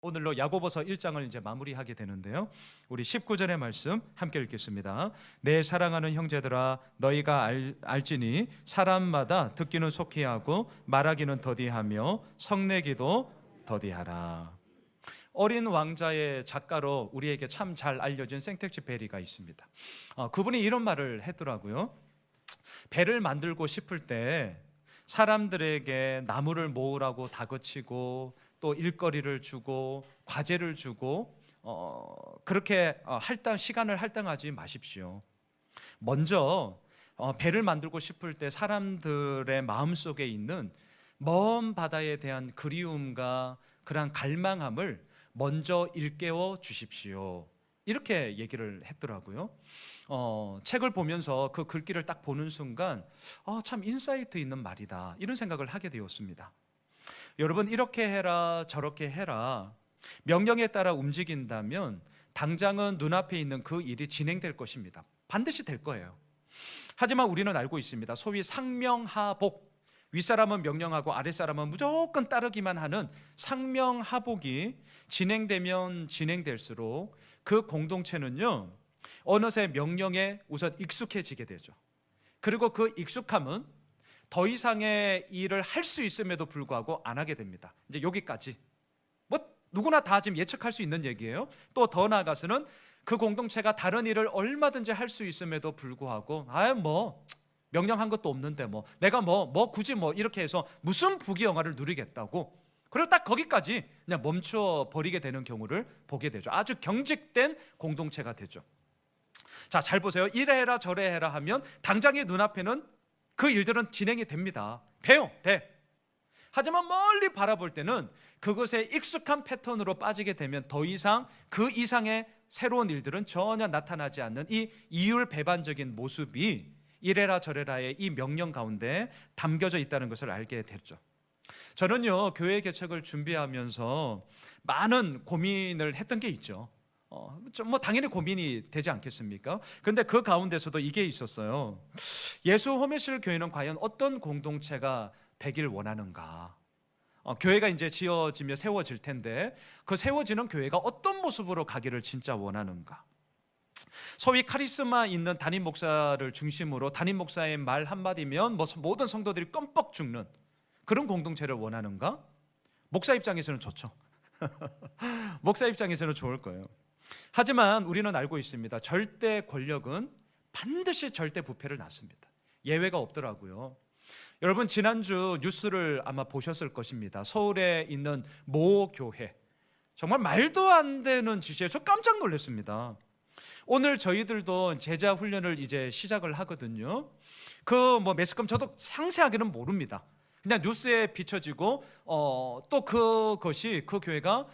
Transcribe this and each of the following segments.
오늘로 야고보서 1장을 이제 마무리하게 되는데요. 우리 19절의 말씀 함께 읽겠습니다. 내 사랑하는 형제들아, 너희가 알지니 사람마다 듣기는 속히 하고 말하기는 더디하며 성내기도 더디하라. 어린 왕자의 작가로 우리에게 참 잘 알려진 생텍쥐페리가 있습니다. 그분이 이런 말을 했더라고요. 배를 만들고 싶을 때 사람들에게 나무를 모으라고 다그치고 또 일거리를 주고 과제를 주고 그렇게 시간을 할당하지 마십시오. 먼저 배를 만들고 싶을 때 사람들의 마음속에 있는 먼 바다에 대한 그리움과 그런 갈망함을 먼저 일깨워 주십시오. 이렇게 얘기를 했더라고요. 책을 보면서 그 글귀를 딱 보는 순간 참 인사이트 있는 말이다, 이런 생각을 하게 되었습니다. 여러분, 이렇게 해라 저렇게 해라 명령에 따라 움직인다면 당장은 눈앞에 있는 그 일이 진행될 것입니다. 반드시 될 거예요. 하지만 우리는 알고 있습니다. 소위 상명하복, 윗사람은 명령하고 아랫사람은 무조건 따르기만 하는 상명하복이 진행되면 진행될수록 그 공동체는요, 어느새 명령에 우선 익숙해지게 되죠. 그리고 그 익숙함은 더 이상의 일을 할 수 있음에도 불구하고 안 하게 됩니다. 이제 여기까지 누구나 다 지금 예측할 수 있는 얘기예요. 또 더 나아가서는 그 공동체가 다른 일을 얼마든지 할 수 있음에도 불구하고 명령한 것도 없는데 내가 굳이 이렇게 해서 무슨 부귀영화를 누리겠다고, 그리고 딱 거기까지 그냥 멈춰 버리게 되는 경우를 보게 되죠. 아주 경직된 공동체가 되죠. 자, 잘 보세요. 이래 해라 저래 해라 하면 당장의 눈앞에는 그 일들은 진행이 됩니다. 돼. 하지만 멀리 바라볼 때는 그것에 익숙한 패턴으로 빠지게 되면 더 이상 그 이상의 새로운 일들은 전혀 나타나지 않는 이 이율배반적인 모습이 이래라 저래라의 이 명령 가운데 담겨져 있다는 것을 알게 됐죠. 저는요, 교회 개척을 준비하면서 많은 고민을 했던 게 있죠. 당연히 고민이 되지 않겠습니까? 근데 그 가운데서도 이게 있었어요. 예수 호메실 교회는 과연 어떤 공동체가 되길 원하는가? 교회가 이제 지어지며 세워질 텐데 그 세워지는 교회가 어떤 모습으로 가기를 진짜 원하는가? 소위 카리스마 있는 담임 목사를 중심으로 담임 목사의 말 한마디면 모든 성도들이 껌뻑 죽는 그런 공동체를 원하는가? 목사 입장에서는 좋죠. 목사 입장에서는 좋을 거예요. 하지만 우리는 알고 있습니다. 절대 권력은 반드시 절대 부패를 낳습니다. 예외가 없더라고요. 여러분, 지난주 뉴스를 아마 보셨을 것입니다. 서울에 있는 모 교회, 정말 말도 안 되는 짓이에요. 저 깜짝 놀랐습니다. 오늘 저희들도 제자 훈련을 이제 시작을 하거든요. 매스컴 저도 상세하게는 모릅니다. 그냥 뉴스에 비춰지고 또 그것이 그 교회가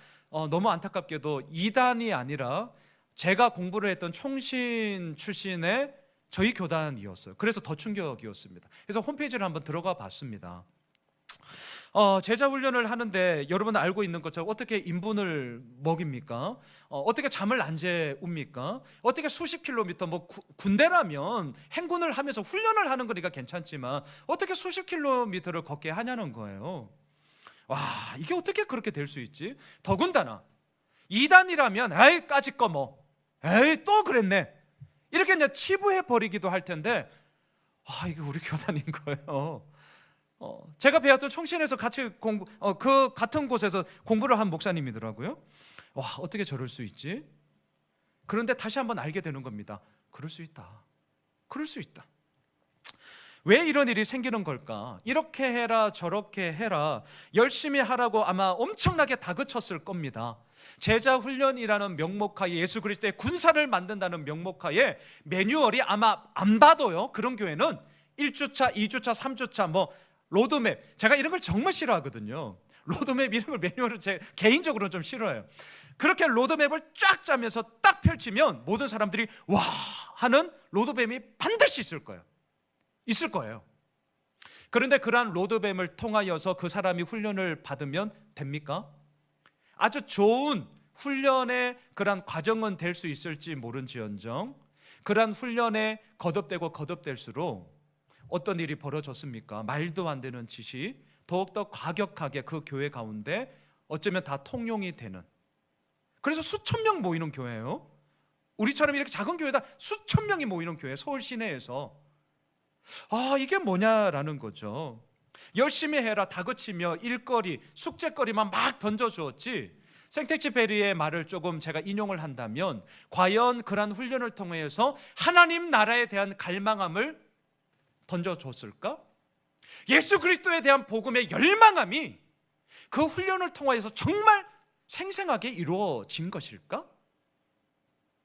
너무 안타깝게도 이단이 아니라 제가 공부를 했던 총신 출신의 저희 교단이었어요. 그래서 더 충격이었습니다. 그래서 홈페이지를 한번 들어가 봤습니다. 제자 훈련을 하는데 여러분 알고 있는 것처럼 어떻게 인분을 먹입니까? 어떻게 잠을 안 재웁니까? 어떻게 수십 킬로미터, 군대라면 행군을 하면서 훈련을 하는 거니까 괜찮지만 어떻게 수십 킬로미터를 걷게 하냐는 거예요. 와, 이게 어떻게 그렇게 될 수 있지? 더군다나 2단이라면 에이 까짓 거 에이 또 그랬네, 이렇게 그냥 치부해 버리기도 할 텐데 이게 우리 교단인 거예요. 제가 배웠던 총신에서 같이 그 같은 곳에서 공부를 한 목사님이더라고요. 와, 어떻게 저럴 수 있지? 그런데 다시 한번 알게 되는 겁니다. 그럴 수 있다. 왜 이런 일이 생기는 걸까? 이렇게 해라 저렇게 해라 열심히 하라고 아마 엄청나게 다그쳤을 겁니다. 제자 훈련이라는 명목하에, 예수 그리스도의 군사를 만든다는 명목하에 매뉴얼이 아마 안 봐도요, 그런 교회는 1주차, 2주차, 3주차 로드맵, 제가 이런 걸 정말 싫어하거든요. 로드맵 이런 걸, 매뉴얼을 제 개인적으로는 좀 싫어해요. 그렇게 로드맵을 쫙 짜면서 딱 펼치면 모든 사람들이 와 하는 로드맵이 반드시 있을 거예요. 그런데 그러한 로드맵을 통하여서 그 사람이 훈련을 받으면 됩니까? 아주 좋은 훈련의 그러한 과정은 될 수 있을지 모른지언정 그러한 훈련에 거듭될수록 어떤 일이 벌어졌습니까? 말도 안 되는 짓이 더욱더 과격하게 그 교회 가운데 어쩌면 다 통용이 되는 그래서 수천 명 모이는 교회예요. 우리처럼 이렇게 작은 교회다 수천 명이 모이는 교회, 서울 시내에서. 이게 뭐냐라는 거죠. 열심히 해라 다그치며 일거리, 숙제거리만 막 던져주었지, 생텍쥐페리의 말을 조금 제가 인용을 한다면 과연 그러한 훈련을 통해서 하나님 나라에 대한 갈망함을 던져줬을까? 예수 그리스도에 대한 복음의 열망함이 그 훈련을 통하여서 정말 생생하게 이루어진 것일까?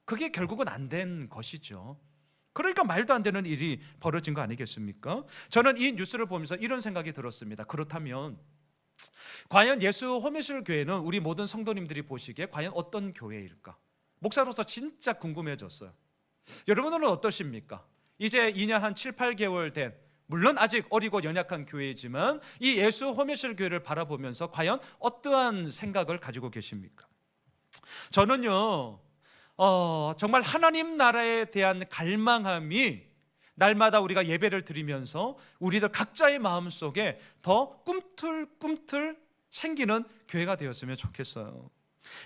그게 결국은 안 된 것이죠. 그러니까 말도 안 되는 일이 벌어진 거 아니겠습니까? 저는 이 뉴스를 보면서 이런 생각이 들었습니다. 그렇다면 과연 예수 호미술 교회는 우리 모든 성도님들이 보시기에 과연 어떤 교회일까? 목사로서 진짜 궁금해졌어요. 여러분들은 어떠십니까? 이제 2년 한 7, 8개월 된, 물론 아직 어리고 연약한 교회이지만 이 예수 호미술 교회를 바라보면서 과연 어떠한 생각을 가지고 계십니까? 저는요 정말 하나님 나라에 대한 갈망함이 날마다 우리가 예배를 드리면서 우리들 각자의 마음속에 더 꿈틀꿈틀 생기는 교회가 되었으면 좋겠어요.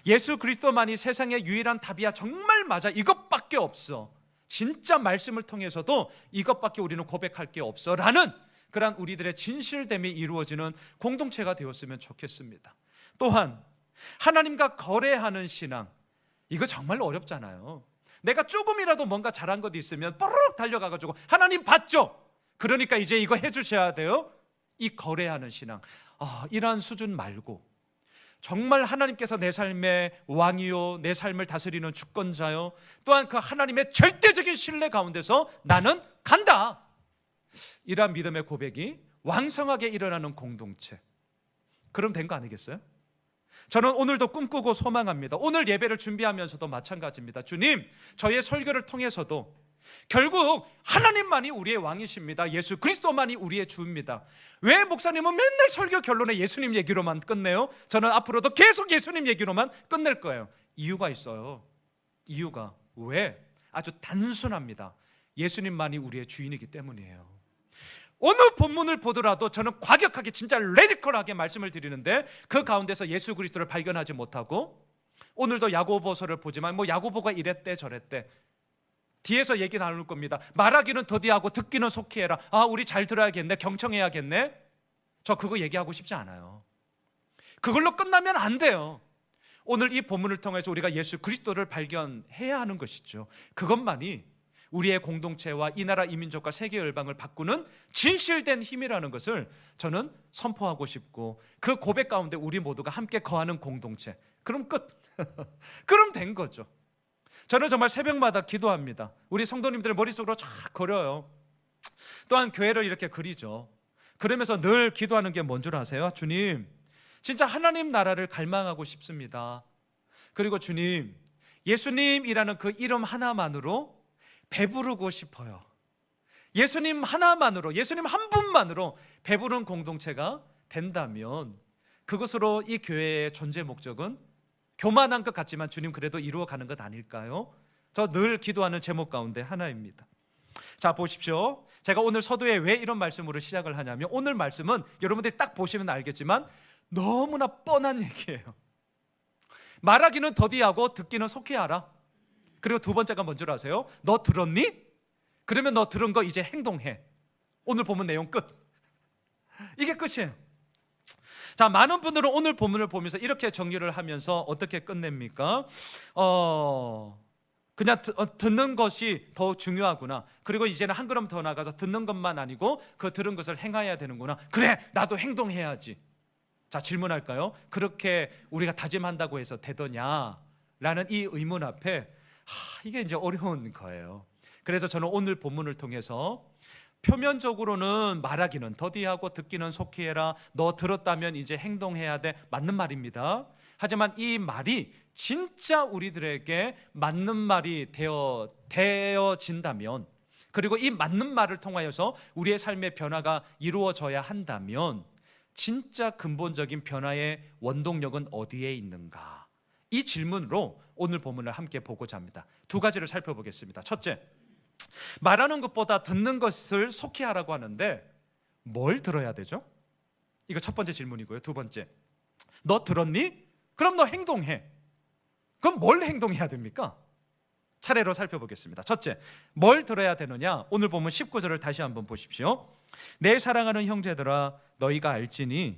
예수 그리스도만이 세상의 유일한 답이야, 정말 맞아, 이것밖에 없어, 진짜 말씀을 통해서도 이것밖에 우리는 고백할 게 없어 라는 그런 우리들의 진실됨이 이루어지는 공동체가 되었으면 좋겠습니다. 또한 하나님과 거래하는 신앙, 이거 정말 어렵잖아요. 내가 조금이라도 뭔가 잘한 것도 있으면 뽀르륵 달려가가지고 하나님 봤죠? 그러니까 이제 이거 해주셔야 돼요. 이 거래하는 신앙, 이러한 수준 말고 정말 하나님께서 내 삶의 왕이요, 내 삶을 다스리는 주권자요, 또한 그 하나님의 절대적인 신뢰 가운데서 나는 간다, 이러한 믿음의 고백이 왕성하게 일어나는 공동체, 그럼 된 거 아니겠어요? 저는 오늘도 꿈꾸고 소망합니다. 오늘 예배를 준비하면서도 마찬가지입니다. 주님, 저의 설교를 통해서도 결국 하나님만이 우리의 왕이십니다. 예수 그리스도만이 우리의 주입니다. 왜 목사님은 맨날 설교 결론에 예수님 얘기로만 끝내요? 저는 앞으로도 계속 예수님 얘기로만 끝낼 거예요. 이유가 있어요. 이유가 왜? 아주 단순합니다. 예수님만이 우리의 주인이기 때문이에요. 어느 본문을 보더라도 저는 과격하게 진짜 레디컬하게 말씀을 드리는데 그 가운데서 예수 그리스도를 발견하지 못하고, 오늘도 야고보서를 보지만 뭐 야고보가 이랬대 저랬대, 뒤에서 얘기 나눌 겁니다. 말하기는 더디하고 듣기는 속히 해라. 우리 잘 들어야겠네, 경청해야겠네. 저 그거 얘기하고 싶지 않아요. 그걸로 끝나면 안 돼요. 오늘 이 본문을 통해서 우리가 예수 그리스도를 발견해야 하는 것이죠. 그것만이 우리의 공동체와 이 나라 이 민족과 세계 열방을 바꾸는 진실된 힘이라는 것을 저는 선포하고 싶고, 그 고백 가운데 우리 모두가 함께 거하는 공동체, 그럼 끝. 그럼 된 거죠. 저는 정말 새벽마다 기도합니다. 우리 성도님들 머릿속으로 쫙 그려요. 또한 교회를 이렇게 그리죠. 그러면서 늘 기도하는 게 뭔 줄 아세요? 주님, 진짜 하나님 나라를 갈망하고 싶습니다. 그리고 주님, 예수님이라는 그 이름 하나만으로 배부르고 싶어요. 예수님 하나만으로, 예수님 한 분만으로 배부른 공동체가 된다면 그것으로 이 교회의 존재 목적은 교만한 것 같지만 주님 그래도 이루어가는 것 아닐까요? 저 늘 기도하는 제목 가운데 하나입니다. 자, 보십시오. 제가 오늘 서두에 왜 이런 말씀으로 시작을 하냐면, 오늘 말씀은 여러분들이 딱 보시면 알겠지만 너무나 뻔한 얘기예요. 말하기는 더디하고 듣기는 속히 하라. 그리고 두 번째가 뭔 줄 아세요? 너 들었니? 그러면 너 들은 거 이제 행동해. 오늘 본문 내용 끝. 이게 끝이에요. 자, 많은 분들은 오늘 본문을 보면서 이렇게 정리를 하면서 어떻게 끝냅니까? 그냥 듣는 것이 더 중요하구나. 그리고 이제는 한 걸음 더 나가서 듣는 것만 아니고 그 들은 것을 행해야 되는구나. 그래, 나도 행동해야지. 자, 질문할까요? 그렇게 우리가 다짐한다고 해서 되더냐? 라는 이 의문 앞에 이게 이제 어려운 거예요. 그래서 저는 오늘 본문을 통해서 표면적으로는 말하기는 더디하고 듣기는 속히 해라, 너 들었다면 이제 행동해야 돼, 맞는 말입니다. 하지만 이 말이 진짜 우리들에게 맞는 말이 되어진다면, 그리고 이 맞는 말을 통하여서 우리의 삶의 변화가 이루어져야 한다면 진짜 근본적인 변화의 원동력은 어디에 있는가? 이 질문으로 오늘 본문을 함께 보고자 합니다. 두 가지를 살펴보겠습니다. 첫째, 말하는 것보다 듣는 것을 속히 하라고 하는데 뭘 들어야 되죠? 이거 첫 번째 질문이고요. 두 번째, 너 들었니? 그럼 너 행동해. 그럼 뭘 행동해야 됩니까? 차례로 살펴보겠습니다. 첫째, 뭘 들어야 되느냐? 오늘 보면 19절을 다시 한번 보십시오. 내 사랑하는 형제들아 너희가 알지니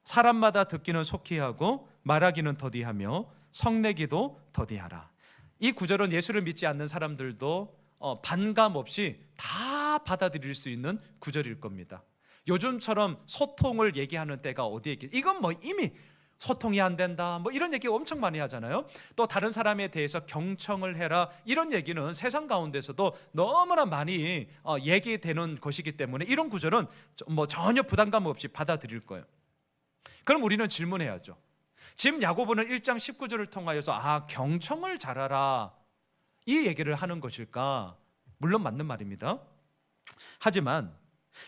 사람마다 듣기는 속히 하고 말하기는 더디하며 성내기도 더디하라. 이 구절은 예수를 믿지 않는 사람들도 반감 없이 다 받아들일 수 있는 구절일 겁니다. 요즘처럼 소통을 얘기하는 때가 어디에 있겠? 이건 뭐 이미 소통이 안 된다 뭐 이런 얘기 엄청 많이 하잖아요. 또 다른 사람에 대해서 경청을 해라 이런 얘기는 세상 가운데서도 너무나 많이 얘기되는 것이기 때문에 이런 구절은 뭐 전혀 부담감 없이 받아들일 거예요. 그럼 우리는 질문해야죠. 지금 야고보는 1장 19절을 통하여서 경청을 잘하라 이 얘기를 하는 것일까? 물론 맞는 말입니다. 하지만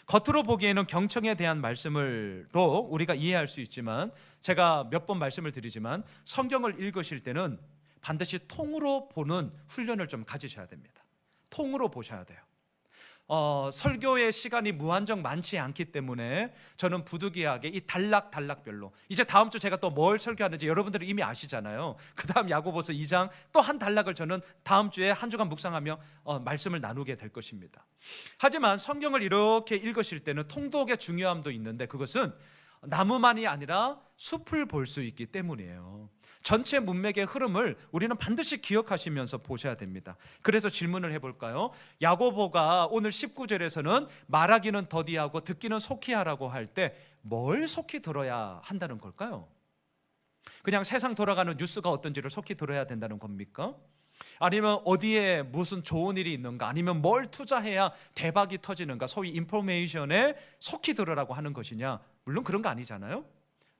겉으로 보기에는 경청에 대한 말씀으로 우리가 이해할 수 있지만 제가 몇 번 말씀을 드리지만 성경을 읽으실 때는 반드시 통으로 보는 훈련을 좀 가지셔야 됩니다. 통으로 보셔야 돼요. 설교의 시간이 무한정 많지 않기 때문에 저는 부득이하게 이 단락별로 이제 다음 주 제가 또 뭘 설교하는지 여러분들이 이미 아시잖아요. 그 다음 야고보서 2장 또 한 단락을 저는 다음 주에 한 주간 묵상하며 말씀을 나누게 될 것입니다. 하지만 성경을 이렇게 읽으실 때는 통독의 중요함도 있는데 그것은 나무만이 아니라 숲을 볼 수 있기 때문이에요. 전체 문맥의 흐름을 우리는 반드시 기억하시면서 보셔야 됩니다. 그래서 질문을 해볼까요? 야고보가 오늘 19절에서는 말하기는 더디하고 듣기는 속히 하라고 할 때 뭘 속히 들어야 한다는 걸까요? 그냥 세상 돌아가는 뉴스가 어떤지를 속히 들어야 된다는 겁니까? 아니면 어디에 무슨 좋은 일이 있는가, 아니면 뭘 투자해야 대박이 터지는가, 소위 인포메이션에 속히 들으라고 하는 것이냐? 물론 그런 거 아니잖아요.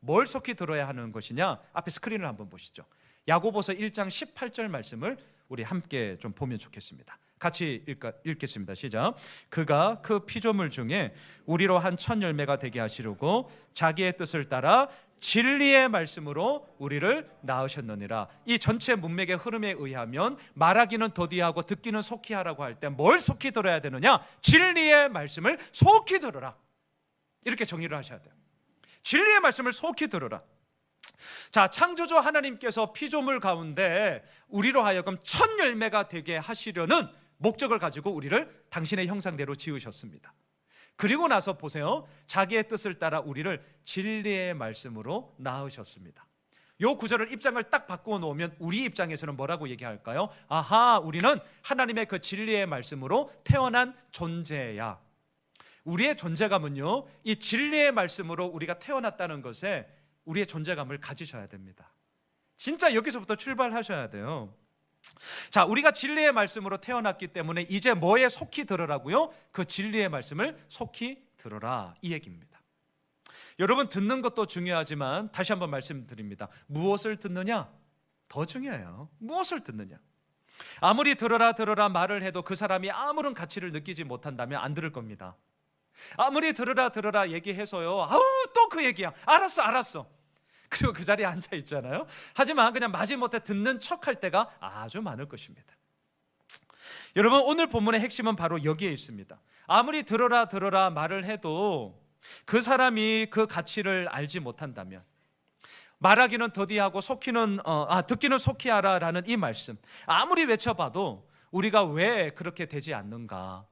뭘 속히 들어야 하는 것이냐? 앞에 스크린을 한번 보시죠. 야고보서 1장 18절 말씀을 우리 함께 좀 보면 좋겠습니다. 같이 읽겠습니다. 시작. 그가 그 피조물 중에 우리로 한 첫 열매가 되게 하시려고 자기의 뜻을 따라 진리의 말씀으로 우리를 낳으셨느니라. 이 전체 문맥의 흐름에 의하면 말하기는 더디하고 듣기는 속히 하라고 할 때 뭘 속히 들어야 되느냐? 진리의 말씀을 속히 들으라. 이렇게 정리를 하셔야 돼요. 진리의 말씀을 속히 들으라. 자, 창조주 하나님께서 피조물 가운데 우리로 하여금 첫 열매가 되게 하시려는 목적을 가지고 우리를 당신의 형상대로 지으셨습니다. 그리고 나서 보세요. 자기의 뜻을 따라 우리를 진리의 말씀으로 낳으셨습니다. 이 구절을 입장을 딱 바꾸어 놓으면 우리 입장에서는 뭐라고 얘기할까요? 아하, 우리는 하나님의 그 진리의 말씀으로 태어난 존재야. 우리의 존재감은요, 이 진리의 말씀으로 우리가 태어났다는 것에 우리의 존재감을 가지셔야 됩니다. 진짜 여기서부터 출발하셔야 돼요. 자, 우리가 진리의 말씀으로 태어났기 때문에 이제 뭐에 속히 들으라고요? 그 진리의 말씀을 속히 들으라, 이 얘기입니다. 여러분, 듣는 것도 중요하지만 다시 한번 말씀드립니다. 무엇을 듣느냐? 더 중요해요. 무엇을 듣느냐? 아무리 들으라 말을 해도 그 사람이 아무런 가치를 느끼지 못한다면 안 들을 겁니다. 아무리 들으라 얘기해서요, 또 그 얘기야. 알았어. 그리고 그 자리에 앉아 있잖아요. 하지만 그냥 마지못해 듣는 척할 때가 아주 많을 것입니다. 여러분, 오늘 본문의 핵심은 바로 여기에 있습니다. 아무리 들으라 말을 해도 그 사람이 그 가치를 알지 못한다면, 말하기는 더디하고 듣기는 속히 하라라는 이 말씀 아무리 외쳐봐도 우리가 왜 그렇게 되지 않는가,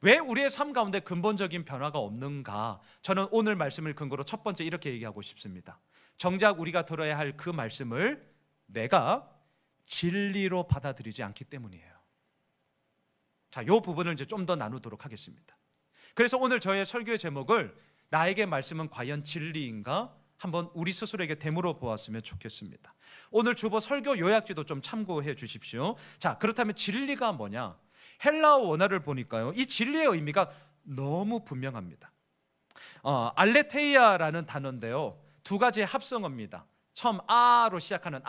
왜 우리의 삶 가운데 근본적인 변화가 없는가, 저는 오늘 말씀을 근거로 첫 번째 이렇게 얘기하고 싶습니다. 정작 우리가 들어야 할 그 말씀을 내가 진리로 받아들이지 않기 때문이에요. 자, 이 부분을 이제 좀 더 나누도록 하겠습니다. 그래서 오늘 저의 설교의 제목을 나에게 말씀은 과연 진리인가? 한번 우리 스스로에게 되물어 보았으면 좋겠습니다. 오늘 주보 설교 요약지도 좀 참고해 주십시오. 자, 그렇다면 진리가 뭐냐? 헬라어 원어를 보니까요, 이 진리의 의미가 너무 분명합니다. 알레테이아라는 단어인데요, 두 가지의 합성어입니다. 처음 아로 시작하는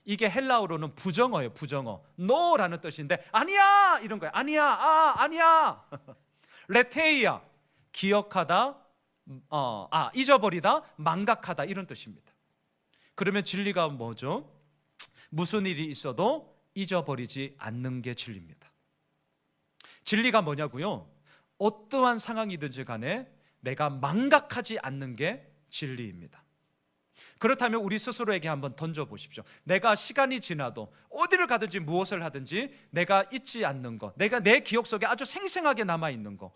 이게 헬라어로는 부정어예요. 부정어. no라는 뜻인데 아니야 이런 거예요. 아니야. 레테이아, 기억하다, 잊어버리다, 망각하다, 이런 뜻입니다. 그러면 진리가 뭐죠? 무슨 일이 있어도 잊어버리지 않는 게 진리입니다. 진리가 뭐냐고요? 어떠한 상황이든지 간에 내가 망각하지 않는 게 진리입니다. 그렇다면 우리 스스로에게 한번 던져보십시오. 내가 시간이 지나도 어디를 가든지 무엇을 하든지 내가 잊지 않는 것, 내가 내 기억 속에 아주 생생하게 남아있는 것,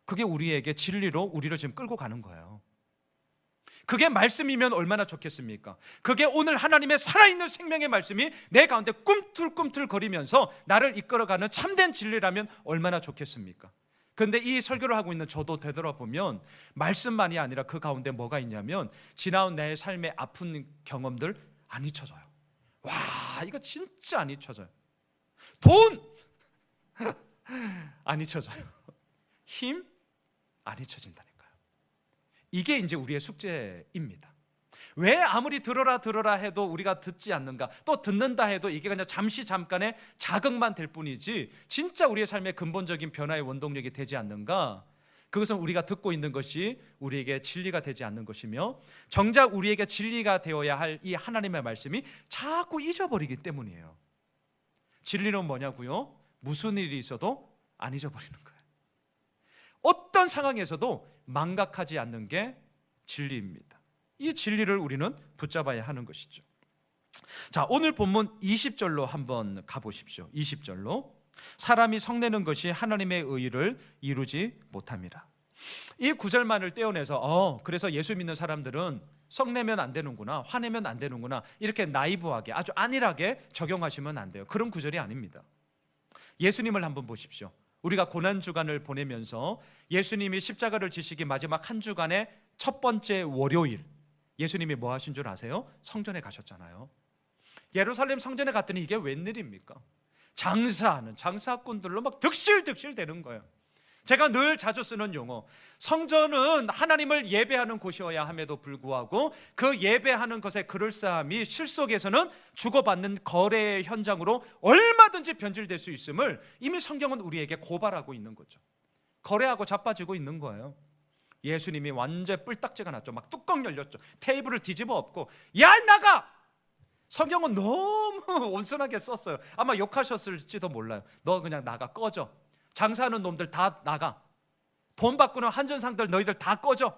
그게 우리에게 진리로 우리를 지금 끌고 가는 거예요. 그게 말씀이면 얼마나 좋겠습니까? 그게 오늘 하나님의 살아있는 생명의 말씀이 내 가운데 꿈틀꿈틀 거리면서 나를 이끌어가는 참된 진리라면 얼마나 좋겠습니까? 그런데 이 설교를 하고 있는 저도 되돌아보면 말씀만이 아니라 그 가운데 뭐가 있냐면 지나온 내 삶의 아픈 경험들 안 잊혀져요. 와, 이거 진짜 안 잊혀져요. 돈! 안 잊혀져요. 힘? 안 잊혀진다니까요. 이게 이제 우리의 숙제입니다. 왜 아무리 들어라 해도 우리가 듣지 않는가? 또 듣는다 해도 이게 그냥 잠깐의 자극만 될 뿐이지 진짜 우리의 삶의 근본적인 변화의 원동력이 되지 않는가? 그것은 우리가 듣고 있는 것이 우리에게 진리가 되지 않는 것이며 정작 우리에게 진리가 되어야 할 이 하나님의 말씀이 자꾸 잊어버리기 때문이에요. 진리는 뭐냐고요? 무슨 일이 있어도 안 잊어버리는 거예요. 어떤 상황에서도 망각하지 않는 게 진리입니다. 이 진리를 우리는 붙잡아야 하는 것이죠. 자, 오늘 본문 20절로 한번 가보십시오. 20절로 사람이 성내는 것이 하나님의 의를 이루지 못함이라. 이 구절만을 떼어내서 그래서 예수 믿는 사람들은 성내면 안 되는구나, 화내면 안 되는구나, 이렇게 나이브하게 아주 안일하게 적용하시면 안 돼요. 그런 구절이 아닙니다. 예수님을 한번 보십시오. 우리가 고난주간을 보내면서 예수님이 십자가를 지시기 마지막 한 주간의 첫 번째 월요일, 예수님이 뭐 하신 줄 아세요? 성전에 가셨잖아요. 예루살렘 성전에 갔더니 이게 웬일입니까? 장사하는 장사꾼들로 막 득실득실 되는 거예요. 제가 늘 자주 쓰는 용어, 성전은 하나님을 예배하는 곳이어야 함에도 불구하고 그 예배하는 것의 그럴싸함이 실속에서는 주고받는 거래의 현장으로 얼마든지 변질될 수 있음을 이미 성경은 우리에게 고발하고 있는 거죠. 거래하고 자빠지고 있는 거예요. 예수님이 완전 뿔딱지가 났죠. 막 뚜껑 열렸죠. 테이블을 뒤집어 엎고 야 나가! 성경은 너무 온순하게 썼어요. 아마 욕하셨을지도 몰라요. 너 그냥 나가, 꺼져. 장사하는 놈들 다 나가. 돈 바꾸는 한전상들 너희들 다 꺼져.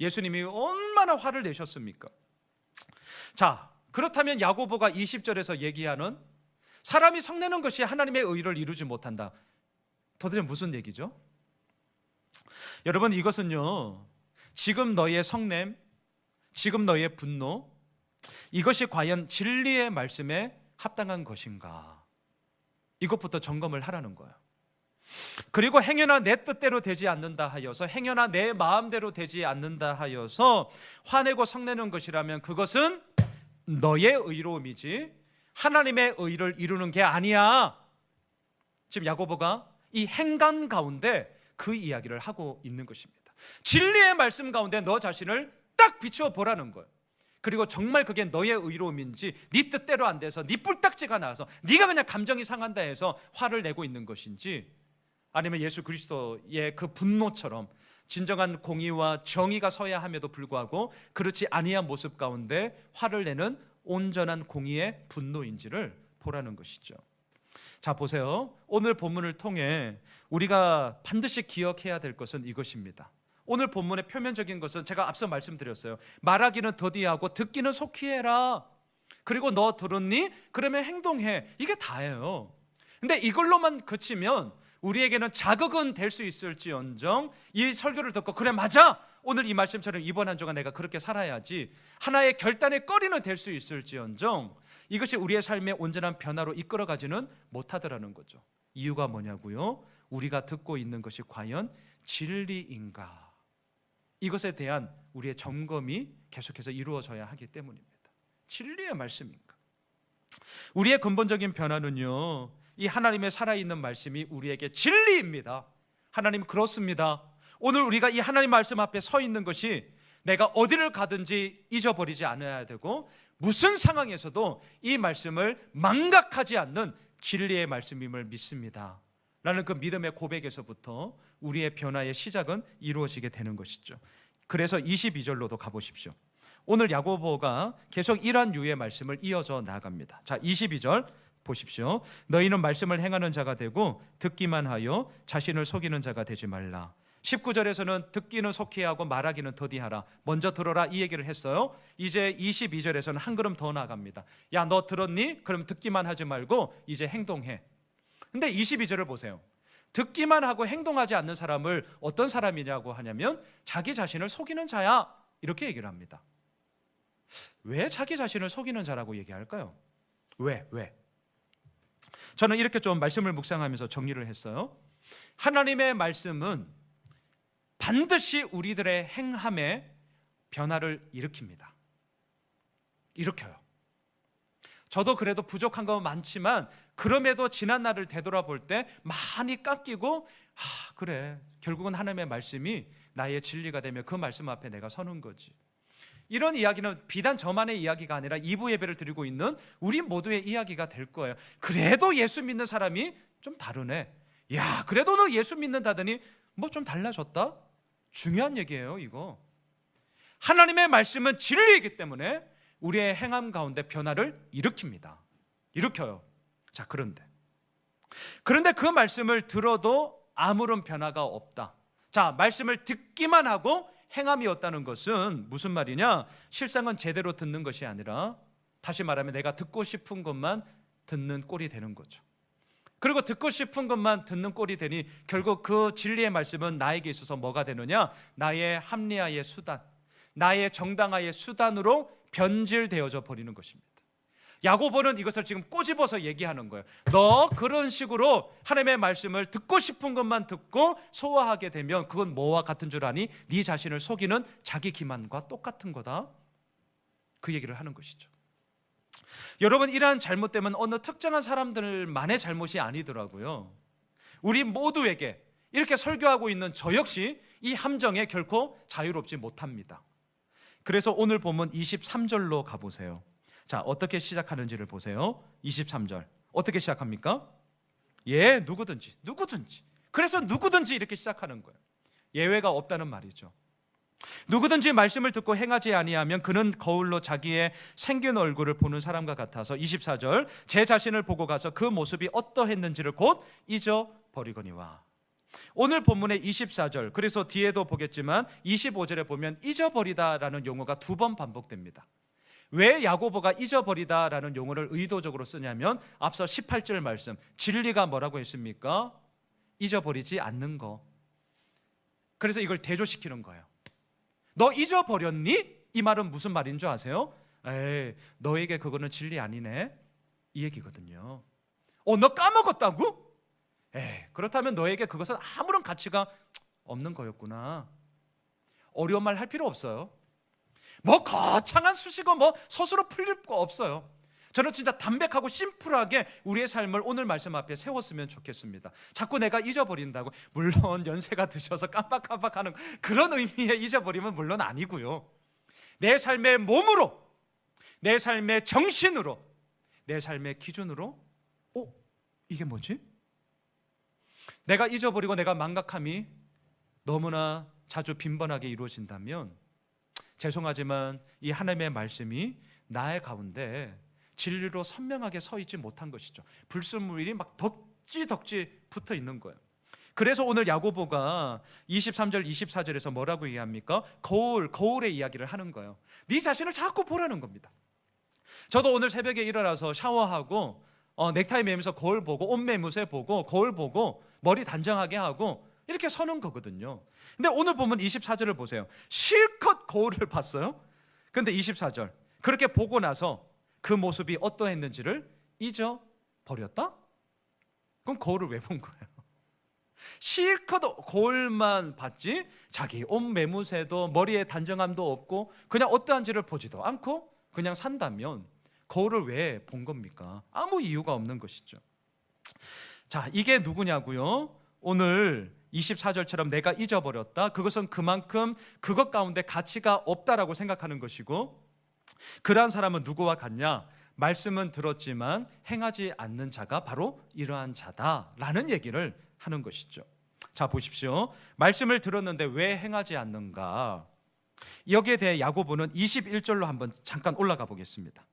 예수님이 얼마나 화를 내셨습니까? 자, 그렇다면 야고보가 20절에서 얘기하는 사람이 성내는 것이 하나님의 의를 이루지 못한다, 도대체 무슨 얘기죠? 여러분, 이것은요, 지금 너의 성냄, 지금 너의 분노, 이것이 과연 진리의 말씀에 합당한 것인가, 이것부터 점검을 하라는 거예요. 그리고 행여나 내 뜻대로 되지 않는다 하여서, 행여나 내 마음대로 되지 않는다 하여서 화내고 성내는 것이라면 그것은 너의 의로움이지 하나님의 의를 이루는 게 아니야. 지금 야고보가 이 행간 가운데 그 이야기를 하고 있는 것입니다. 진리의 말씀 가운데 너 자신을 딱 비추어 보라는 거예요. 그리고 정말 그게 너의 의로움인지, 네 뜻대로 안 돼서 네 뿔딱지가 나서 네가 그냥 감정이 상한다 해서 화를 내고 있는 것인지, 아니면 예수 그리스도의 그 분노처럼 진정한 공의와 정의가 서야 함에도 불구하고 그렇지 아니한 모습 가운데 화를 내는 온전한 공의의 분노인지를 보라는 것이죠. 자, 보세요. 오늘 본문을 통해 우리가 반드시 기억해야 될 것은 이것입니다. 오늘 본문의 표면적인 것은 제가 앞서 말씀드렸어요. 말하기는 더디하고 듣기는 속히 해라. 그리고 너 들었니? 그러면 행동해. 이게 다예요. 근데 이걸로만 그치면 우리에게는 자극은 될 수 있을지언정 이 설교를 듣고 그래 맞아, 오늘 이 말씀처럼 이번 한 주간 내가 그렇게 살아야지, 하나의 결단의 거리는 될 수 있을지언정 이것이 우리의 삶의 온전한 변화로 이끌어가지는 못하더라는 거죠. 이유가 뭐냐고요? 우리가 듣고 있는 것이 과연 진리인가, 이것에 대한 우리의 점검이 계속해서 이루어져야 하기 때문입니다. 진리의 말씀인가? 우리의 근본적인 변화는요, 이 하나님의 살아있는 말씀이 우리에게 진리입니다. 하나님 그렇습니다. 오늘 우리가 이 하나님 말씀 앞에 서 있는 것이 내가 어디를 가든지 잊어버리지 않아야 되고 무슨 상황에서도 이 말씀을 망각하지 않는 진리의 말씀임을 믿습니다 라는 그 믿음의 고백에서부터 우리의 변화의 시작은 이루어지게 되는 것이죠. 그래서 22절로도 가보십시오. 오늘 야고보가 계속 이러한 유의 말씀을 이어져 나갑니다. 자, 22절 보십시오. 너희는 말씀을 행하는 자가 되고 듣기만 하여 자신을 속이는 자가 되지 말라. 19절에서는 듣기는 속히 하고 말하기는 더디하라. 먼저 들어라 이 얘기를 했어요. 이제 22절에서는 한 걸음 더 나아갑니다. 야, 너 들었니? 그럼 듣기만 하지 말고 이제 행동해. 근데 22절을 보세요. 듣기만 하고 행동하지 않는 사람을 어떤 사람이냐고 하냐면 자기 자신을 속이는 자야, 이렇게 얘기를 합니다. 왜 자기 자신을 속이는 자라고 얘기할까요? 왜? 저는 이렇게 좀 말씀을 묵상하면서 정리를 했어요. 하나님의 말씀은 반드시 우리들의 행함에 변화를 일으켜요. 저도 그래도 부족한 건 많지만 그럼에도 지난 날을 되돌아볼 때 많이 깎이고, 그래, 결국은 하나님의 말씀이 나의 진리가 되며 그 말씀 앞에 내가 서는 거지. 이런 이야기는 비단 저만의 이야기가 아니라 2부 예배를 드리고 있는 우리 모두의 이야기가 될 거예요. 그래도 예수 믿는 사람이 좀 다르네. 야, 그래도 너 예수 믿는다더니 뭐 좀 달라졌다? 중요한 얘기예요, 이거. 하나님의 말씀은 진리이기 때문에 우리의 행함 가운데 변화를 일으켜요. 자, 그런데 그 말씀을 들어도 아무런 변화가 없다. 자, 말씀을 듣기만 하고 행함이 없다는 것은 무슨 말이냐? 실상은 제대로 듣는 것이 아니라, 다시 말하면 내가 듣고 싶은 것만 듣는 꼴이 되는 거죠. 그리고 듣고 싶은 것만 듣는 꼴이 되니 결국 그 진리의 말씀은 나에게 있어서 뭐가 되느냐? 나의 합리화의 수단, 나의 정당화의 수단으로 변질되어져 버리는 것입니다. 야고보는 이것을 지금 꼬집어서 얘기하는 거예요. 너 그런 식으로 하나님의 말씀을 듣고 싶은 것만 듣고 소화하게 되면 그건 뭐와 같은 줄 아니? 네 자신을 속이는 자기 기만과 똑같은 거다. 그 얘기를 하는 것이죠. 여러분, 이러한 잘못됨은 어느 특정한 사람들만의 잘못이 아니더라고요. 우리 모두에게, 이렇게 설교하고 있는 저 역시 이 함정에 결코 자유롭지 못합니다. 그래서 오늘 본문 23절로 가보세요. 자, 어떻게 시작하는지를 보세요. 23절 어떻게 시작합니까? 예, 누구든지. 그래서 누구든지 이렇게 시작하는 거예요. 예외가 없다는 말이죠. 누구든지 말씀을 듣고 행하지 아니하면 그는 거울로 자기의 생긴 얼굴을 보는 사람과 같아서, 24절, 제 자신을 보고 가서 그 모습이 어떠했는지를 곧 잊어버리거니와. 오늘 본문의 24절, 그래서 뒤에도 보겠지만 25절에 보면 잊어버리다라는 용어가 2번 반복됩니다. 왜 야고보가 잊어버리다라는 용어를 의도적으로 쓰냐면 앞서 18절 말씀, 진리가 뭐라고 했습니까? 잊어버리지 않는 거. 그래서 이걸 대조시키는 거예요. 너 잊어버렸니? 이 말은 무슨 말인 줄 아세요? 에이, 너에게 그거는 진리 아니네, 이 얘기거든요. 너 까먹었다고? 에이, 그렇다면 너에게 그것은 아무런 가치가 없는 거였구나. 어려운 말 할 필요 없어요. 뭐 거창한 수식어 뭐 서술어 풀릴 거 없어요. 저는 진짜 담백하고 심플하게 우리의 삶을 오늘 말씀 앞에 세웠으면 좋겠습니다. 자꾸 내가 잊어버린다고, 물론 연세가 드셔서 깜빡깜빡하는 그런 의미의 잊어버림은 물론 아니고요. 내 삶의 몸으로, 내 삶의 정신으로, 내 삶의 기준으로 이게 뭐지? 내가 잊어버리고 내가 망각함이 너무나 자주 빈번하게 이루어진다면 죄송하지만 이 하나님의 말씀이 나의 가운데 진리로 선명하게 서 있지 못한 것이죠. 불순물이 막 덕지 붙어 있는 거예요. 그래서 오늘 야고보가 23절 24절에서 뭐라고 얘기합니까? 거울의 이야기를 하는 거예요. 네 자신을 자꾸 보라는 겁니다. 저도 오늘 새벽에 일어나서 샤워하고 넥타이 매면서 거울 보고, 옷 매무새 보고, 거울 보고, 머리 단정하게 하고 이렇게 서는 거거든요. 근데 오늘 보면 24절을 보세요. 실컷 거울을 봤어요. 근데 24절, 그렇게 보고 나서 그 모습이 어떠했는지를 잊어버렸다? 그럼 거울을 왜 본 거예요? 실컷 거울만 봤지 자기 옷 매무새도 머리에 단정함도 없고 그냥 어떠한지를 보지도 않고 그냥 산다면 거울을 왜 본 겁니까? 아무 이유가 없는 것이죠. 자, 이게 누구냐고요? 오늘 24절처럼 내가 잊어버렸다, 그것은 그만큼 그것 가운데 가치가 없다라고 생각하는 것이고, 그러한 사람은 누구와 같냐? 말씀은 들었지만 행하지 않는 자가 바로 이러한 자다라는 얘기를 하는 것이죠. 자, 보십시오. 말씀을 들었는데 왜 행하지 않는가? 여기에 대해 야고보는 21절로 한번 잠깐 올라가 보겠습니다.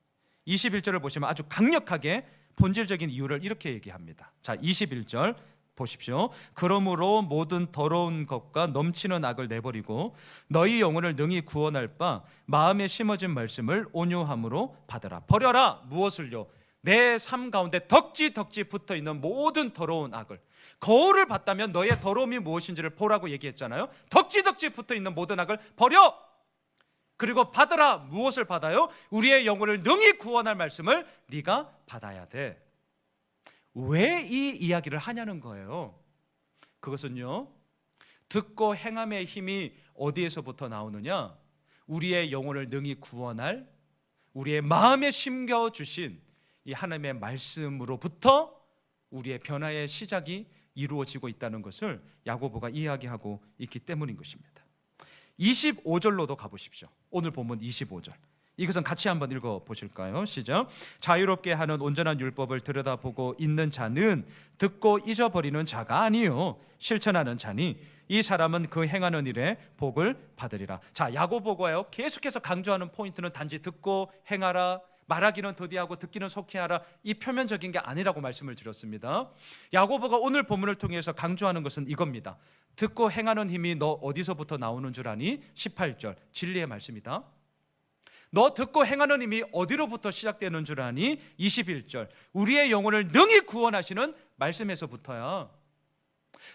21절을 보시면 아주 강력하게 본질적인 이유를 이렇게 얘기합니다. 자, 21절 보십시오. 그러므로 모든 더러운 것과 넘치는 악을 내버리고 너희 영혼을 능히 구원할 바 마음에 심어진 말씀을 온유함으로 받으라. 버려라. 무엇을요? 내 삶 가운데 덕지 붙어있는 모든 더러운 악을. 거울을 봤다면 너의 더러움이 무엇인지를 보라고 얘기했잖아요. 덕지 붙어있는 모든 악을 버려. 그리고 받으라. 무엇을 받아요? 우리의 영혼을 능히 구원할 말씀을 네가 받아야 돼. 왜 이 이야기를 하냐는 거예요. 그것은요, 듣고 행함의 힘이 어디에서부터 나오느냐? 우리의 영혼을 능히 구원할 우리의 마음에 심겨주신 이 하나님의 말씀으로부터 우리의 변화의 시작이 이루어지고 있다는 것을 야고보가 이야기하고 있기 때문인 것입니다. 25절로도 가보십시오. 오늘 본문 25절. 이것은 같이 한번 읽어보실까요? 시작. 자유롭게 하는 온전한 율법을 들여다보고 있는 자는 듣고 잊어버리는 자가 아니요 실천하는 자니 이 사람은 그 행하는 일에 복을 받으리라. 자, 야고보가요 계속해서 강조하는 포인트는 단지 듣고 행하라, 말하기는 더디하고 듣기는 속히 하라, 이 표면적인 게 아니라고 말씀을 드렸습니다. 야고보가 오늘 본문을 통해서 강조하는 것은 이겁니다. 듣고 행하는 힘이 너 어디서부터 나오는 줄 아니? 18절 진리의 말씀이다. 너 듣고 행하는 힘이 어디로부터 시작되는 줄 아니? 21절 우리의 영혼을 능히 구원하시는 말씀에서부터야.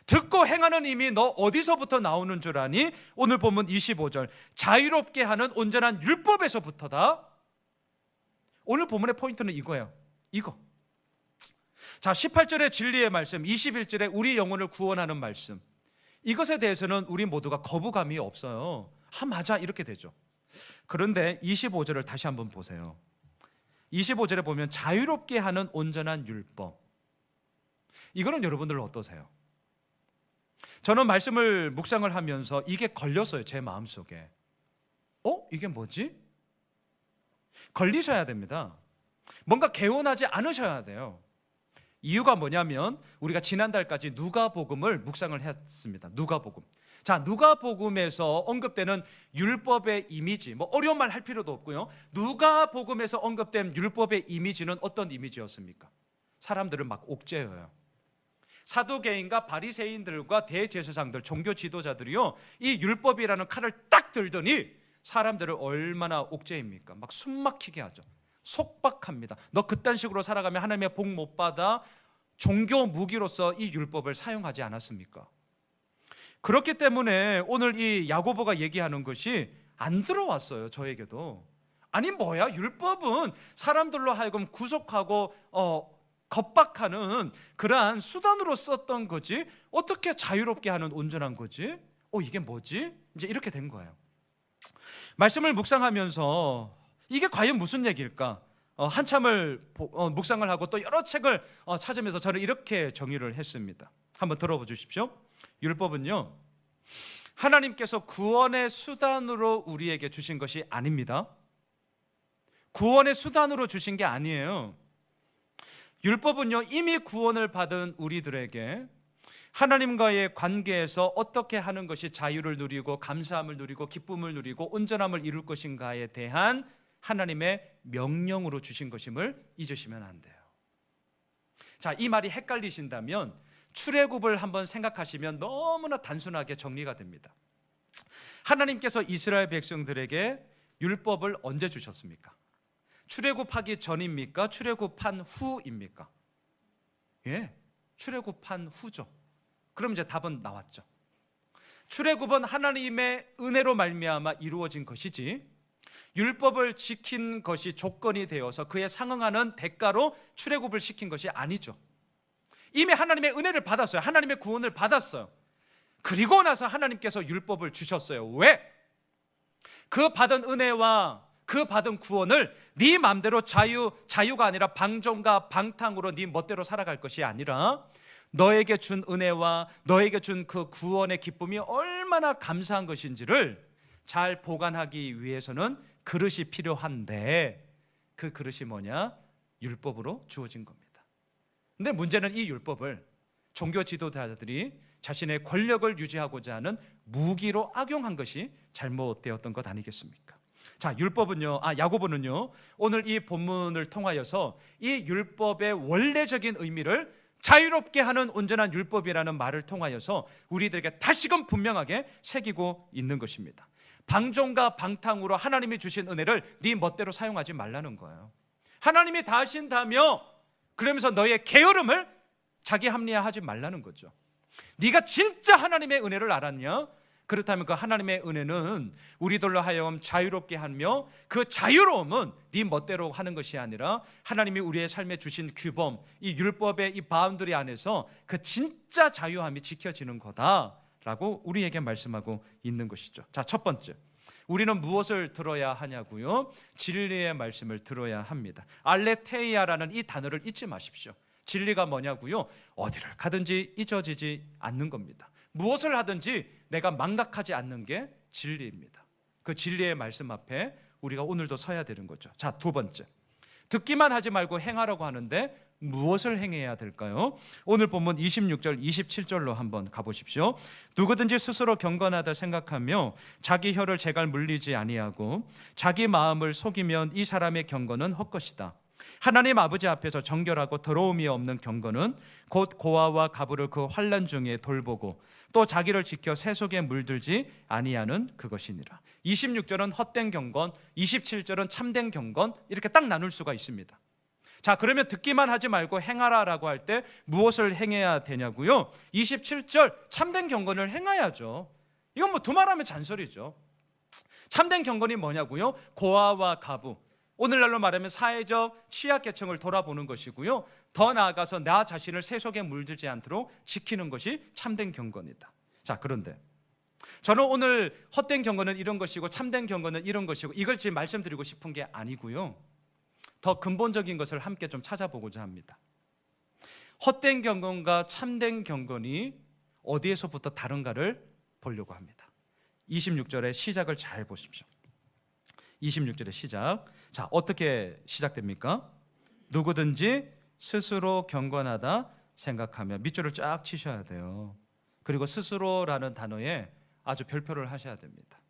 듣고 행하는 힘이 너 어디서부터 나오는 줄 아니? 오늘 본문 25절 자유롭게 하는 온전한 율법에서부터다. 오늘 본문의 포인트는 이거예요. 이거. 자, 18절의 진리의 말씀, 21절에 우리 영혼을 구원하는 말씀, 이것에 대해서는 우리 모두가 거부감이 없어요. 맞아, 이렇게 되죠. 그런데 25절을 다시 한번 보세요. 25절에 보면 자유롭게 하는 온전한 율법, 이거는 여러분들 어떠세요? 저는 말씀을 묵상을 하면서 이게 걸렸어요. 제 마음속에. 이게 뭐지? 걸리셔야 됩니다. 뭔가 개운하지 않으셔야 돼요. 이유가 뭐냐면 우리가 지난달까지 누가복음을 묵상을 했습니다. 누가복음. 자, 누가복음에서 언급되는 율법의 이미지, 어려운 말 할 필요도 없고요. 누가복음에서 언급된 율법의 이미지는 어떤 이미지였습니까? 사람들을 막 옥죄어요. 사두개인과 바리새인들과 대제사장들, 종교 지도자들이요, 이 율법이라는 칼을 딱 들더니 사람들을 얼마나 옥죄입니까? 막 숨막히게 하죠. 속박합니다. 너 그딴 식으로 살아가면 하나님의 복 못 받아. 종교 무기로서 이 율법을 사용하지 않았습니까? 그렇기 때문에 오늘 이 야고보가 얘기하는 것이 안 들어왔어요. 저에게도. 아니 뭐야, 율법은 사람들로 하여금 구속하고 겁박하는 그러한 수단으로 썼던 거지, 어떻게 자유롭게 하는 온전한 거지? 이게 뭐지? 이제 이렇게 된 거예요. 말씀을 묵상하면서 이게 과연 무슨 얘기일까? 한참을 묵상을 하고 또 여러 책을 찾으면서 저는 이렇게 정의를 했습니다. 한번 들어봐 주십시오. 율법은요, 하나님께서 구원의 수단으로 우리에게 주신 것이 아닙니다. 구원의 수단으로 주신 게 아니에요. 율법은요, 이미 구원을 받은 우리들에게 하나님과의 관계에서 어떻게 하는 것이 자유를 누리고 감사함을 누리고 기쁨을 누리고 온전함을 이룰 것인가에 대한 하나님의 명령으로 주신 것임을 잊으시면 안 돼요. 자, 이 말이 헷갈리신다면 출애굽을 한번 생각하시면 너무나 단순하게 정리가 됩니다. 하나님께서 이스라엘 백성들에게 율법을 언제 주셨습니까? 출애굽하기 전입니까? 출애굽한 후입니까? 예, 출애굽한 후죠. 그럼 이제 답은 나왔죠. 출애굽은 하나님의 은혜로 말미암아 이루어진 것이지, 율법을 지킨 것이 조건이 되어서 그에 상응하는 대가로 출애굽을 시킨 것이 아니죠. 이미 하나님의 은혜를 받았어요. 하나님의 구원을 받았어요. 그리고 나서 하나님께서 율법을 주셨어요. 왜? 그 받은 은혜와 그 받은 구원을 네 마음대로 자유가 아니라 방종과 방탕으로 네 멋대로 살아갈 것이 아니라, 너에게 준 은혜와 너에게 준 그 구원의 기쁨이 얼마나 감사한 것인지를 잘 보관하기 위해서는 그릇이 필요한데, 그 그릇이 뭐냐? 율법으로 주어진 겁니다. 근데 문제는 이 율법을 종교 지도자들이 자신의 권력을 유지하고자 하는 무기로 악용한 것이 잘못되었던 것 아니겠습니까? 자, 야고보는요, 오늘 이 본문을 통하여서 이 율법의 원래적인 의미를 자유롭게 하는 온전한 율법이라는 말을 통하여서 우리들에게 다시금 분명하게 새기고 있는 것입니다. 방종과 방탕으로 하나님이 주신 은혜를 네 멋대로 사용하지 말라는 거예요. 하나님이 다 하신다며 그러면서 너의 게으름을 자기 합리화하지 말라는 거죠. 네가 진짜 하나님의 은혜를 알았냐? 그렇다면 그 하나님의 은혜는 우리들로 하여금 자유롭게 하며 그 자유로움은 네 멋대로 하는 것이 아니라 하나님이 우리의 삶에 주신 규범, 이 율법의 이 바운더리 안에서 그 진짜 자유함이 지켜지는 거다라고 우리에게 말씀하고 있는 것이죠. 자, 첫 번째, 우리는 무엇을 들어야 하냐고요? 진리의 말씀을 들어야 합니다. 알레테이아라는 이 단어를 잊지 마십시오. 진리가 뭐냐고요? 어디를 가든지 잊어지지 않는 겁니다. 무엇을 하든지 내가 망각하지 않는 게 진리입니다. 그 진리의 말씀 앞에 우리가 오늘도 서야 되는 거죠. 자, 두 번째, 듣기만 하지 말고 행하라고 하는데 무엇을 행해야 될까요? 오늘 본문 26절, 27절로 한번 가보십시오. 누구든지 스스로 경건하다 생각하며 자기 혀를 제갈 물리지 아니하고 자기 마음을 속이면 이 사람의 경건은 헛것이다. 하나님 아버지 앞에서 정결하고 더러움이 없는 경건은 곧 고아와 가부를 그 환난 중에 돌보고 또 자기를 지켜 세속에 물들지 아니하는 그것이니라. 26절은 헛된 경건, 27절은 참된 경건, 이렇게 딱 나눌 수가 있습니다. 자, 그러면 듣기만 하지 말고 행하라라고 할 때 무엇을 행해야 되냐고요? 27절 참된 경건을 행해야죠. 이건 뭐 두말하면 잔소리죠. 참된 경건이 뭐냐고요? 고아와 가부, 오늘날로 말하면 사회적 취약계층을 돌아보는 것이고요, 더 나아가서 나 자신을 세속에 물들지 않도록 지키는 것이 참된 경건이다. 자, 그런데 저는 오늘 헛된 경건은 이런 것이고 참된 경건은 이런 것이고 이걸 지금 말씀드리고 싶은 게 아니고요, 더 근본적인 것을 함께 좀 찾아보고자 합니다. 헛된 경건과 참된 경건이 어디에서부터 다른가를 보려고 합니다. 26절의 시작을 잘 보십시오. 26절의 시작. 자, 어떻게 시작됩니까? 누구든지 스스로 경건하다 생각하며, 밑줄을 쫙 치셔야 돼요. 그리고 스스로라는 단어에 아주 별표를 하셔야 됩니다.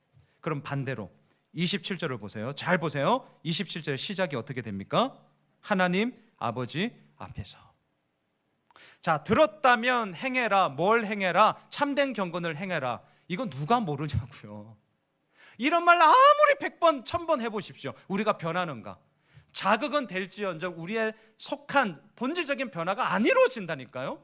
그럼 반대로 27절을 보세요. 잘 보세요. 27절의 시작이 어떻게 됩니까? 하나님 아버지 앞에서. 자, 들었다면 행해라. 뭘 행해라? 참된 경건을 행해라. 이건 누가 모르냐고요. 이런 말 아무리 100번 1000번 해보십시오. 우리가 변하는가? 자극은 될지언정 우리의 속한 본질적인 변화가 안 이루어진다니까요.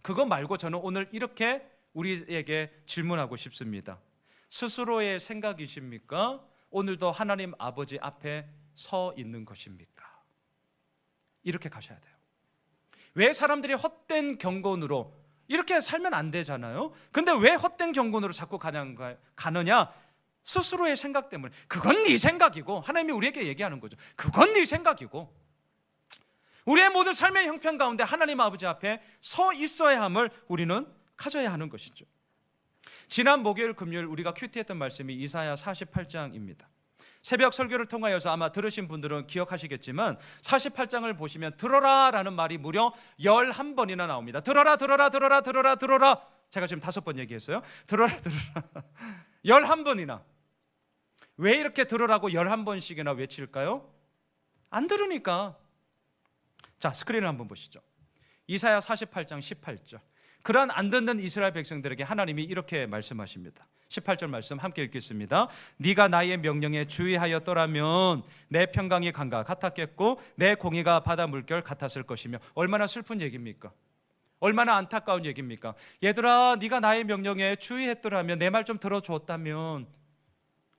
그거 말고 저는 오늘 이렇게 우리에게 질문하고 싶습니다. 스스로의 생각이십니까? 오늘도 하나님 아버지 앞에 서 있는 것입니까? 이렇게 가셔야 돼요. 왜 사람들이 헛된 경건으로 이렇게 살면 안 되잖아요. 근데 왜 헛된 경건으로 자꾸 가느냐? 스스로의 생각 때문에. 그건 네 생각이고, 하나님이 우리에게 얘기하는 거죠. 그건 네 생각이고, 우리의 모든 삶의 형편 가운데 하나님 아버지 앞에 서 있어야 함을 우리는 가져야 하는 것이죠. 지난 목요일 금요일 우리가 큐티했던 말씀이 이사야 48장입니다. 새벽 설교를 통하여서 아마 들으신 분들은 기억하시겠지만 48장을 보시면 들어라라는 말이 무려 11번이나 나옵니다. 들어라 들어라 들어라 들어라 들어라. 제가 지금 5번 얘기했어요. 들어라 들어라 11번이나. 왜 이렇게 들으라고 11번씩이나 외칠까요? 안 들으니까. 자, 스크린을 한번 보시죠. 이사야 48장 18절. 그러한 안 듣는 이스라엘 백성들에게 하나님이 이렇게 말씀하십니다. 18절 말씀 함께 읽겠습니다. 네가 나의 명령에 주의하였더라면 내 평강이 강과 같았겠고 내 공의가 바다 물결 같았을 것이며. 얼마나 슬픈 얘기입니까? 얼마나 안타까운 얘기입니까? 얘들아, 네가 나의 명령에 주의했더라면, 내 말 좀 들어줬다면.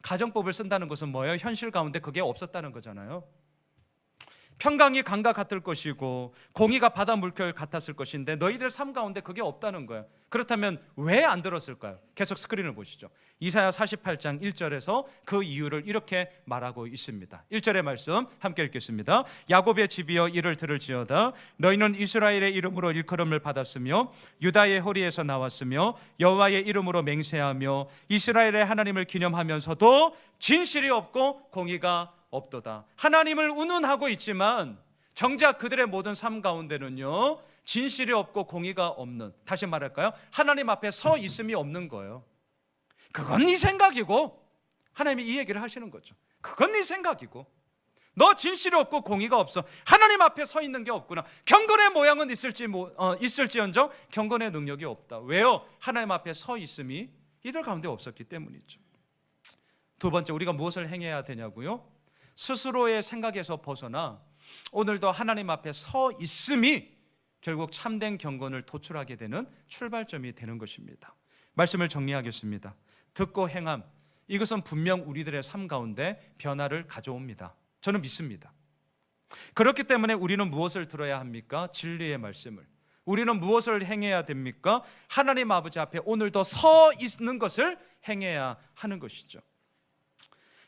가정법을 쓴다는 것은 뭐예요? 현실 가운데 그게 없었다는 거잖아요. 평강이 강과 같을 것이고 공의가 바다 물결 같았을 것인데 너희들 삶 가운데 그게 없다는 거예요. 그렇다면 왜 안 들었을까요? 계속 스크린을 보시죠. 이사야 48장 1절에서 그 이유를 이렇게 말하고 있습니다. 1절의 말씀 함께 읽겠습니다. 야곱의 집이여 이를 들을지어다. 너희는 이스라엘의 이름으로 일컬음을 받았으며 유다의 허리에서 나왔으며 여호와의 이름으로 맹세하며 이스라엘의 하나님을 기념하면서도 진실이 없고 공의가 없도다. 하나님을 운운하고 있지만 정작 그들의 모든 삶 가운데는요, 진실이 없고 공의가 없는, 다시 말할까요? 하나님 앞에 서 있음이 없는 거예요. 그건 네 생각이고, 하나님이 이 얘기를 하시는 거죠. 그건 네 생각이고, 너 진실이 없고 공의가 없어. 하나님 앞에 서 있는 게 없구나. 경건의 모양은 있을지언정 경건의 능력이 없다. 왜요? 하나님 앞에 서 있음이 이들 가운데 없었기 때문이죠. 두 번째, 우리가 무엇을 행해야 되냐고요? 스스로의 생각에서 벗어나 오늘도 하나님 앞에 서 있음이 결국 참된 경건을 도출하게 되는 출발점이 되는 것입니다. 말씀을 정리하겠습니다. 듣고 행함, 이것은 분명 우리들의 삶 가운데 변화를 가져옵니다. 저는 믿습니다. 그렇기 때문에 우리는 무엇을 들어야 합니까? 진리의 말씀을. 우리는 무엇을 행해야 됩니까? 하나님 아버지 앞에 오늘도 서 있는 것을 행해야 하는 것이죠.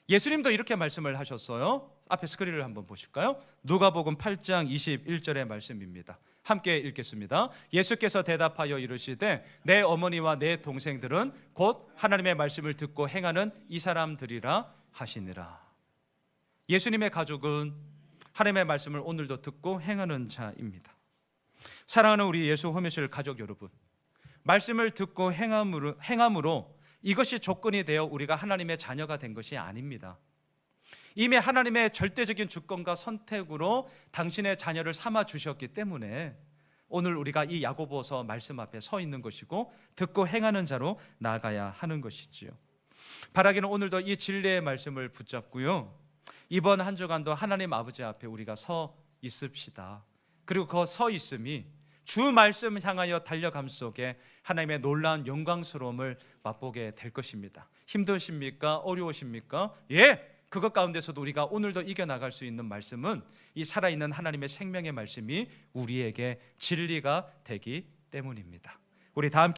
예수님도 이렇게 말씀을 하셨어요. 앞에 스크린을 한번 보실까요? 누가복음 8장 21절의 말씀입니다. 함께 읽겠습니다. 예수께서 대답하여 이르시되 내 어머니와 내 동생들은 곧 하나님의 말씀을 듣고 행하는 이 사람들이라 하시니라. 예수님의 가족은 하나님의 말씀을 오늘도 듣고 행하는 자입니다. 사랑하는 우리 예수 홈이실 가족 여러분, 말씀을 듣고 행함으로 이것이 조건이 되어 우리가 하나님의 자녀가 된 것이 아닙니다. 이미 하나님의 절대적인 주권과 선택으로 당신의 자녀를 삼아 주셨기 때문에 오늘 우리가 이 야고보서 말씀 앞에 서 있는 것이고 듣고 행하는 자로 나아가야 하는 것이지요. 바라기는 오늘도 이 진리의 말씀을 붙잡고요, 이번 한 주간도 하나님 아버지 앞에 우리가 서 있읍시다. 그리고 그 서 있음이 주 말씀 향하여 달려감 속에 하나님의 놀라운 영광스러움을 맛보게 될 것입니다. 힘드십니까? 어려우십니까? 예! 그것 가운데서도 우리가 오늘도 이겨나갈 수 있는 말씀은 이 살아있는 하나님의 생명의 말씀이 우리에게 진리가 되기 때문입니다. 우리 다 함께